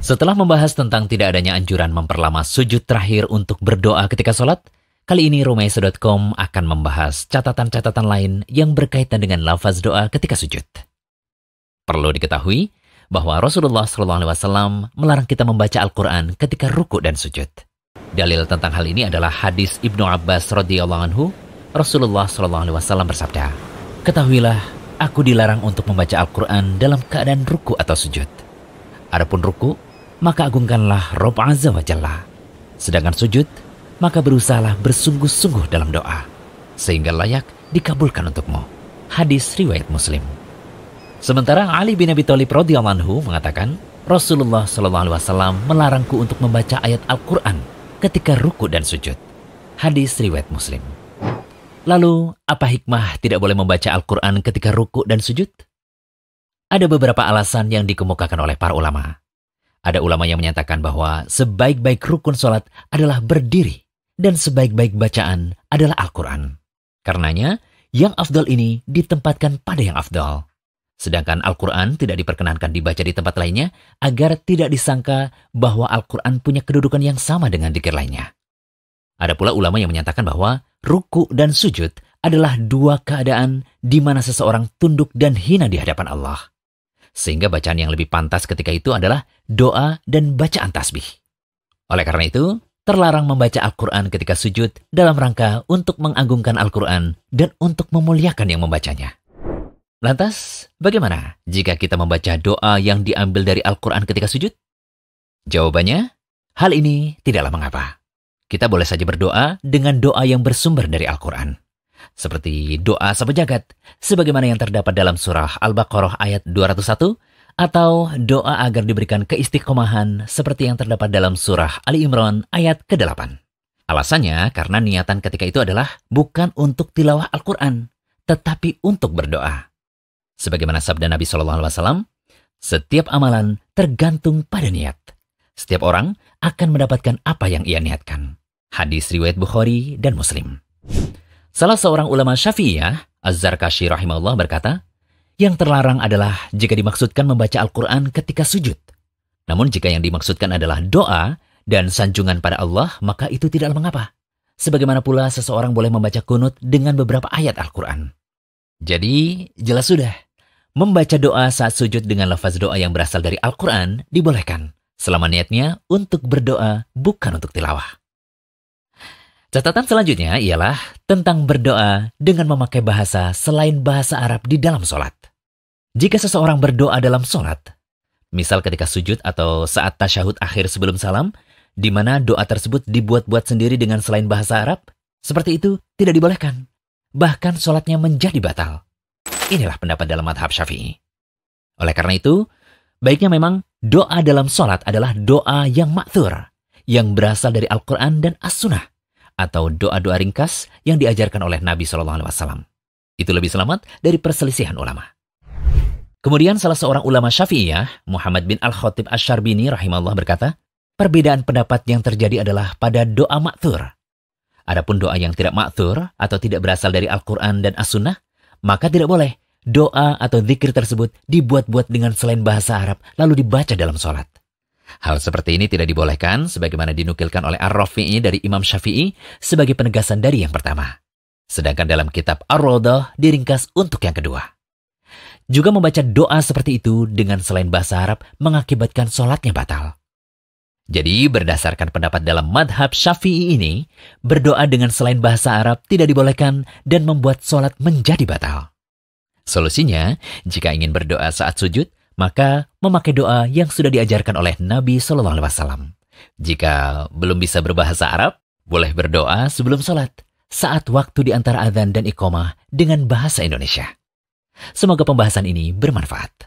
Setelah membahas tentang tidak adanya anjuran memperlama sujud terakhir untuk berdoa ketika sholat, kali ini Romaisa.com akan membahas catatan-catatan lain yang berkaitan dengan lafaz doa ketika sujud. Perlu diketahui bahwa Rasulullah SAW melarang kita membaca Al-Quran ketika ruku dan sujud. Dalil tentang hal ini adalah hadis Ibnu Abbas radhiyallahu anhu. Rasulullah SAW bersabda, "Ketahuilah, aku dilarang untuk membaca Al-Quran dalam keadaan ruku atau sujud. Adapun ruku, maka agungkanlah Rabb Azza wa Jalla. Sedangkan sujud, maka berusahalah bersungguh-sungguh dalam doa, sehingga layak dikabulkan untukmu." Hadis riwayat Muslim. Sementara Ali bin Abi Thalib radhiyallahu anhu mengatakan, Rasulullah SAW melarangku untuk membaca ayat Al-Quran ketika ruku dan sujud. Hadis riwayat Muslim. Lalu, apa hikmah tidak boleh membaca Al-Quran ketika ruku dan sujud? Ada beberapa alasan yang dikemukakan oleh para ulama. Ada ulama yang menyatakan bahwa sebaik-baik rukun sholat adalah berdiri dan sebaik-baik bacaan adalah Al-Quran. Karenanya, yang afdal ini ditempatkan pada yang afdal. Sedangkan Al-Quran tidak diperkenankan dibaca di tempat lainnya agar tidak disangka bahwa Al-Quran punya kedudukan yang sama dengan dzikir lainnya. Ada pula ulama yang menyatakan bahwa ruku dan sujud adalah dua keadaan di mana seseorang tunduk dan hina di hadapan Allah. Sehingga bacaan yang lebih pantas ketika itu adalah doa dan bacaan tasbih. Oleh karena itu, terlarang membaca Al-Quran ketika sujud dalam rangka untuk mengagungkan Al-Quran dan untuk memuliakan yang membacanya. Lantas, bagaimana jika kita membaca doa yang diambil dari Al-Quran ketika sujud? Jawabannya, hal ini tidaklah mengapa. Kita boleh saja berdoa dengan doa yang bersumber dari Al-Quran. Seperti doa sepejagat, sebagaimana yang terdapat dalam surah Al-Baqarah ayat 201, atau doa agar diberikan keistiqomahan seperti yang terdapat dalam surah Ali Imran ayat ke-8. Alasannya karena niatan ketika itu adalah bukan untuk tilawah Al-Quran, tetapi untuk berdoa. Sebagaimana sabda Nabi SAW, setiap amalan tergantung pada niat. Setiap orang akan mendapatkan apa yang ia niatkan. Hadis riwayat Bukhari dan Muslim. Salah seorang ulama Syafi'iyah, Az-Zarkashi rahimahullah berkata, yang terlarang adalah jika dimaksudkan membaca Al-Quran ketika sujud. Namun jika yang dimaksudkan adalah doa dan sanjungan pada Allah, maka itu tidaklah mengapa. Sebagaimana pula seseorang boleh membaca kunut dengan beberapa ayat Al-Quran. Jadi, jelas sudah, membaca doa saat sujud dengan lafaz doa yang berasal dari Al-Quran dibolehkan, selama niatnya untuk berdoa bukan untuk tilawah. Catatan selanjutnya ialah tentang berdoa dengan memakai bahasa selain bahasa Arab di dalam sholat. Jika seseorang berdoa dalam sholat, misal ketika sujud atau saat tasyahud akhir sebelum salam, di mana doa tersebut dibuat-buat sendiri dengan selain bahasa Arab, seperti itu tidak dibolehkan. Bahkan sholatnya menjadi batal. Inilah pendapat dalam madhab Syafi'i. Oleh karena itu, baiknya memang doa dalam sholat adalah doa yang ma'thur, yang berasal dari Al-Quran dan As-Sunnah, atau doa-doa ringkas yang diajarkan oleh Nabi SAW. Itu lebih selamat dari perselisihan ulama. Kemudian salah seorang ulama Syafi'iyah, Muhammad bin Al-Khatib Asy-Syarbini rahimahullah berkata, perbedaan pendapat yang terjadi adalah pada doa ma'thur. Adapun doa yang tidak ma'thur atau tidak berasal dari Al-Quran dan As-Sunnah, maka tidak boleh doa atau zikir tersebut dibuat-buat dengan selain bahasa Arab lalu dibaca dalam sholat. Hal seperti ini tidak dibolehkan sebagaimana dinukilkan oleh Ar-Rafi'i dari Imam Syafi'i sebagai penegasan dari yang pertama. Sedangkan dalam kitab Ar-Rawdah diringkas untuk yang kedua. Juga membaca doa seperti itu dengan selain bahasa Arab mengakibatkan sholatnya batal. Jadi berdasarkan pendapat dalam madhab Syafi'i ini, berdoa dengan selain bahasa Arab tidak dibolehkan dan membuat sholat menjadi batal. Solusinya, jika ingin berdoa saat sujud, maka memakai doa yang sudah diajarkan oleh Nabi SAW. Jika belum bisa berbahasa Arab, boleh berdoa sebelum sholat, saat waktu di antara adzan dan iqamah dengan bahasa Indonesia. Semoga pembahasan ini bermanfaat.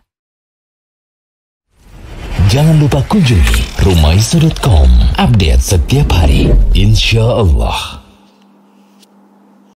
Jangan lupa kunjungi Romaisa.com. Update setiap hari, insya Allah.